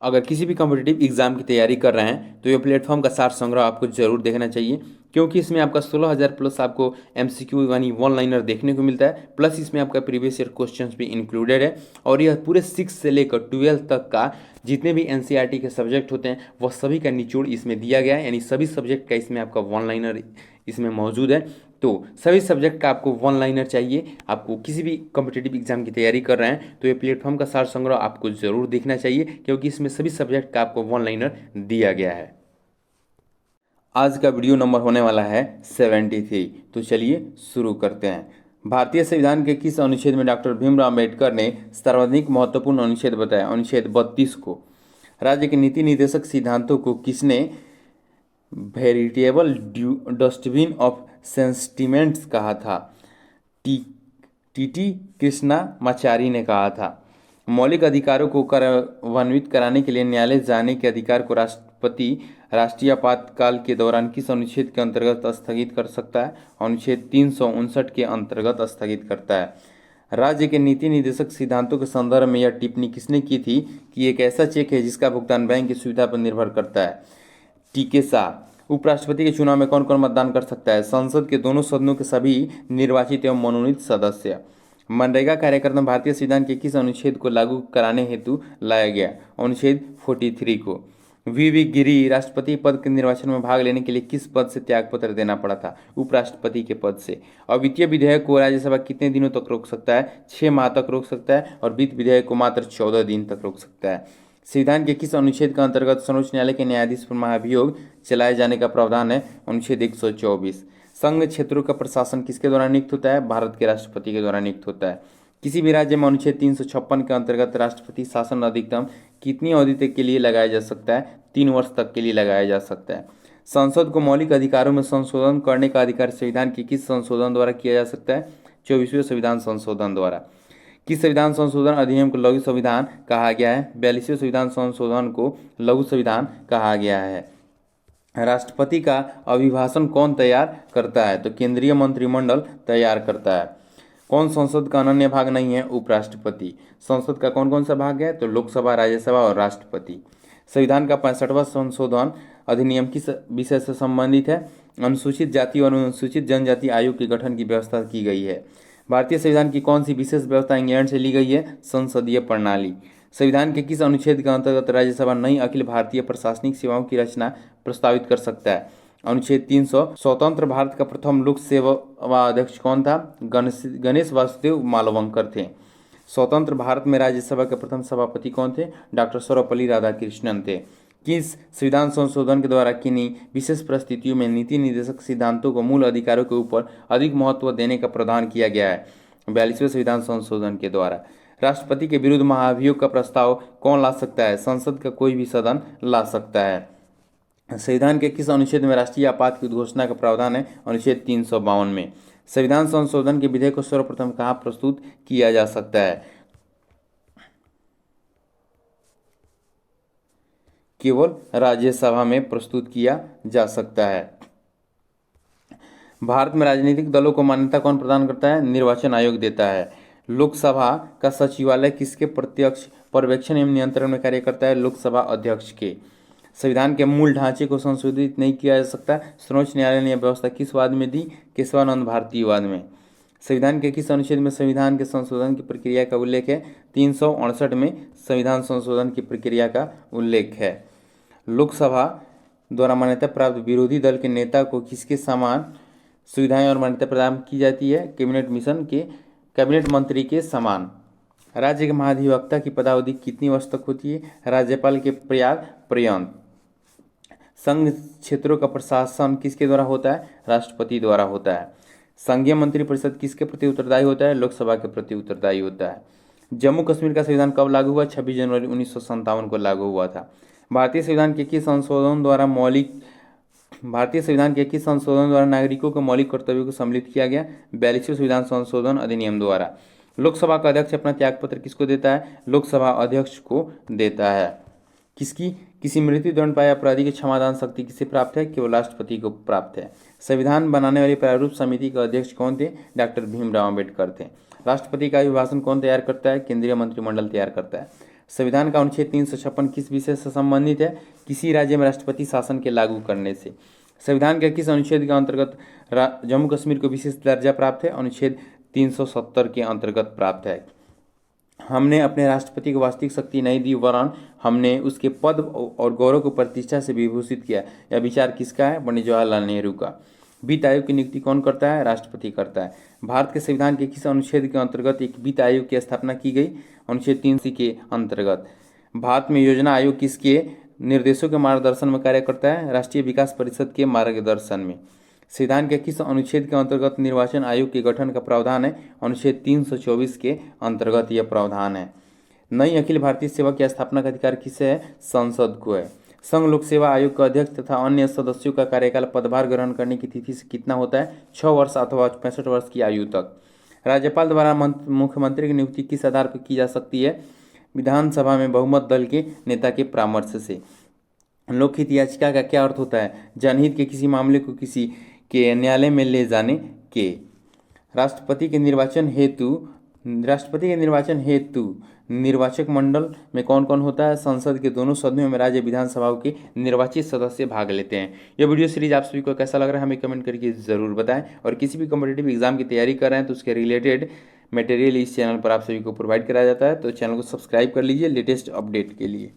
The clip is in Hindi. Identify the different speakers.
Speaker 1: अगर किसी भी कॉम्पिटिटिव एग्जाम की तैयारी कर रहे हैं तो ये प्लेटफॉर्म का सार संग्रह आपको जरूर देखना चाहिए, क्योंकि इसमें आपका 16,000 प्लस आपको एमसीक्यू यानी वन लाइनर देखने को मिलता है। प्लस इसमें आपका प्रीवियस ईयर क्वेश्चंस भी इंक्लूडेड है। और यह पूरे 6 से लेकर 12 तक का जितने भी एनसीईआरटी के सब्जेक्ट होते हैं वह सभी का निचोड़ इसमें दिया गया है, यानी सभी सब्जेक्ट का इसमें आपका वन लाइनर इसमें मौजूद है। तो सभी सब्जेक्ट का आपको वन लाइनर चाहिए, आपको किसी भी कॉम्पिटिटिव एग्जाम की तैयारी कर रहे हैं तो ये प्लेटफॉर्म का सार संग्रह आपको जरूर देखना चाहिए, क्योंकि इसमें सभी सब्जेक्ट का आपको वन लाइनर दिया गया है। आज का वीडियो नंबर होने वाला है 73। तो चलिए शुरू करते हैं। भारतीय संविधान के किस अनुच्छेद में डॉक्टर भीमराव अम्बेडकर ने सर्वाधिक महत्वपूर्ण अनुच्छेद बताया? अनुच्छेद 32 को। राज्य के नीति निर्देशक सिद्धांतों को किसने वेरिटेबल डस्टबिन ऑफ सेंटिमेंट्स कहा था? टीटी कृष्णामाचारी ने कहा था। मौलिक अधिकारों को कार्यान्वित कराने के लिए न्यायालय जाने के अधिकार को राष्ट्रपति राष्ट्रीय आपातकाल के दौरान किस अनुच्छेद के अंतर्गत स्थगित कर सकता है? अनुच्छेद 359 के अंतर्गत स्थगित करता है। राज्य के नीति निर्देशक सिद्धांतों के संदर्भ में यह टिप्पणी किसने की थी कि एक ऐसा चेक है जिसका भुगतान बैंक की सुविधा पर निर्भर करता है? टीके शाह। उपराष्ट्रपति के चुनाव में कौन कौन मतदान कर सकता है? संसद के दोनों सदनों के सभी निर्वाचित एवं मनोनीत सदस्य। मनरेगा कार्यक्रम भारतीय संविधान के किस अनुच्छेद को लागू कराने हेतु लाया गया? अनुच्छेद 43 को। वी गिरी राष्ट्रपति पद के निर्वाचन में भाग लेने के लिए किस पद से त्यागपत्र देना पड़ा था? उपराष्ट्रपति के पद से। अवित्तीय विधेयक को राज्यसभा कितने दिनों तक रोक सकता है? 6 माह तक रोक सकता है। और वित्त विधेयक को मात्र 14 दिन तक रोक सकता है। संविधान के किस अनुच्छेद के अंतर्गत सर्वोच्च न्यायालय के न्यायाधीश पर महाभियोग चलाए जाने का प्रावधान है? अनुच्छेद 124। संघ क्षेत्रों का प्रशासन किसके द्वारा नियुक्त होता है? भारत के राष्ट्रपति के द्वारा नियुक्त होता है। किसी भी राज्य में अनुच्छेद 356 के अंतर्गत राष्ट्रपति शासन अधिकतम कितनी अवधि तक के लिए लगाया जा सकता है? 3 वर्ष तक के लिए लगाया जा सकता है। संसद को मौलिक अधिकारों में संशोधन करने का अधिकार संविधान के किस संशोधन द्वारा किया जा सकता है? 24वें संविधान संशोधन द्वारा। किस संविधान संशोधन अधिनियम को लघु संविधान कहा गया है? 42वें संविधान संशोधन को लघु संविधान कहा गया है। राष्ट्रपति का अभिभाषण कौन तैयार करता है? तो केंद्रीय मंत्रिमंडल तैयार करता है। कौन संसद का अनन्य भाग नहीं है? उपराष्ट्रपति। संसद का कौन कौन सा भाग है? तो लोकसभा, राज्यसभा और राष्ट्रपति। संविधान का 65वां संशोधन अधिनियम किस विषय से संबंधित है? अनुसूचित जाति और अनुसूचित जनजाति आयोग के गठन की व्यवस्था की गई है। भारतीय संविधान की कौन सी विशेष व्यवस्था इंग्लैंड से ली गई है? संसदीय प्रणाली। संविधान के किस अनुच्छेद के अंतर्गत राज्यसभा नई अखिल भारतीय प्रशासनिक सेवाओं की रचना प्रस्तावित कर सकता है? अनुच्छेद 300। स्वतंत्र भारत का प्रथम लोक सेवा अध्यक्ष कौन था? गणेश वासुदेव मालवंकर थे। स्वतंत्र भारत में राज्यसभा के प्रथम सभापति कौन थे? डॉक्टर सर्वपल्ली राधाकृष्णन थे। किस संविधान संशोधन के द्वारा किन्हीं विशेष परिस्थितियों में नीति निर्देशक सिद्धांतों को मूल अधिकारों के ऊपर अधिक महत्व देने का प्रावधान किया गया है? 42वें संविधान संशोधन के द्वारा। राष्ट्रपति के विरुद्ध महाभियोग का प्रस्ताव कौन ला सकता है? संसद का कोई भी सदन ला सकता है। संविधान के किस अनुच्छेद में राष्ट्रीय आपात की उद्घोषणा का प्रावधान है? अनुच्छेद 352 में। संविधान संशोधन के विधेयक को सर्वप्रथम कहाँ प्रस्तुत किया जा सकता है? केवल राज्यसभा में प्रस्तुत किया जा सकता है। भारत में राजनीतिक दलों को मान्यता कौन प्रदान करता है? निर्वाचन आयोग देता है। लोकसभा का सचिवालय किसके प्रत्यक्ष पर्यवेक्षण एवं नियंत्रण में कार्य करता है? लोकसभा अध्यक्ष के। संविधान के मूल ढांचे को संशोधित नहीं किया जा सकता। सर्वोच्च न्यायालय ने यह व्यवस्था किस वाद में दी? केशवानंद भारती वाद में। संविधान के किस अनुच्छेद में संविधान के संशोधन की प्रक्रिया का उल्लेख है? 368 में संविधान संशोधन की प्रक्रिया का उल्लेख है। लोकसभा द्वारा मान्यता प्राप्त विरोधी दल के नेता को किसके समान सुविधाएं और मान्यता प्रदान की जाती है? कैबिनेट मंत्री के समान। राज्य के महाधिवक्ता की पदावधि कितनी वर्ष तक होती है? राज्यपाल के पर्यंत। संघ क्षेत्रों का प्रशासन किसके द्वारा होता है? राष्ट्रपति द्वारा होता है। संघीय मंत्रिपरिषद किसके प्रति उत्तरदायी होता है? लोकसभा के प्रति उत्तरदायी होता है। जम्मू कश्मीर का संविधान कब लागू हुआ? 26 जनवरी 1957 को लागू हुआ था। भारतीय संविधान के किस संशोधन द्वारा नागरिकों के मौलिक कर्तव्यों को सम्मिलित किया गया? 42वें संविधान संशोधन अधिनियम द्वारा। लोकसभा का अध्यक्ष अपना त्यागपत्र किसको देता है? लोकसभा अध्यक्ष को देता है। किसी मृत्युदंड पाए अपराधी की क्षमादान शक्ति किसे प्राप्त है? केवल राष्ट्रपति को प्राप्त है। संविधान बनाने वाली प्रारूप समिति के अध्यक्ष कौन थे? डॉक्टर भीमराव अम्बेडकर थे। राष्ट्रपति का अभिभाषण कौन तैयार करता है? केंद्रीय मंत्रिमंडल तैयार करता है। संविधान का अनुच्छेद 356 किस विषय से संबंधित है? किसी राज्य में राष्ट्रपति शासन के लागू करने से। संविधान के किस अनुच्छेद के अंतर्गत जम्मू कश्मीर को विशेष दर्जा प्राप्त है? अनुच्छेद 370 के अंतर्गत प्राप्त है। हमने अपने राष्ट्रपति को वास्तविक शक्ति नहीं दी, वरन हमने उसके पद और गौरव को प्रतिष्ठा से विभूषित किया। यह विचार किसका है? पंडित जवाहरलाल नेहरू का। वित्त आयोग की नियुक्ति कौन करता है? राष्ट्रपति करता है। भारत के संविधान के किस अनुच्छेद के अंतर्गत एक वित्त आयोग की स्थापना की गई? अनुच्छेद 3 के अंतर्गत। भारत में योजना आयोग किसके निर्देशों के मार्गदर्शन में कार्य करता है? राष्ट्रीय विकास परिषद के मार्गदर्शन में। संविधान के किस अनुच्छेद के अंतर्गत निर्वाचन आयोग के गठन का प्रावधान है? अनुच्छेद 324 के अंतर्गत यह प्रावधान है। नई अखिल भारतीय सेवा की स्थापना का अधिकार किसे है? संसद को है। संघ लोक सेवा आयोग के अध्यक्ष तथा अन्य सदस्यों का कार्यकाल पदभार ग्रहण करने की तिथि से कितना होता है? 6 वर्ष अथवा 65 वर्ष की आयु तक। राज्यपाल द्वारा मुख्यमंत्री की नियुक्ति किस आधार पर की जा सकती है? विधानसभा में बहुमत दल के नेता के परामर्श से। लोकहित याचिका का क्या अर्थ होता है? जनहित के किसी मामले को किसी के न्यायालय में ले जाने के। राष्ट्रपति के निर्वाचन हेतु निर्वाचक मंडल में कौन कौन होता है? संसद के दोनों सदनों में राज्य विधानसभाओं के निर्वाचित सदस्य भाग लेते हैं। यह वीडियो सीरीज आप सभी को कैसा लग रहा है हमें कमेंट करके जरूर बताएं, और किसी भी कॉम्पिटिटिव एग्जाम की तैयारी कर रहे हैं तो उसके रिलेटेड मटेरियल इस चैनल पर आप सभी को प्रोवाइड कराया जाता है, तो चैनल को सब्सक्राइब कर लीजिए लेटेस्ट अपडेट के लिए।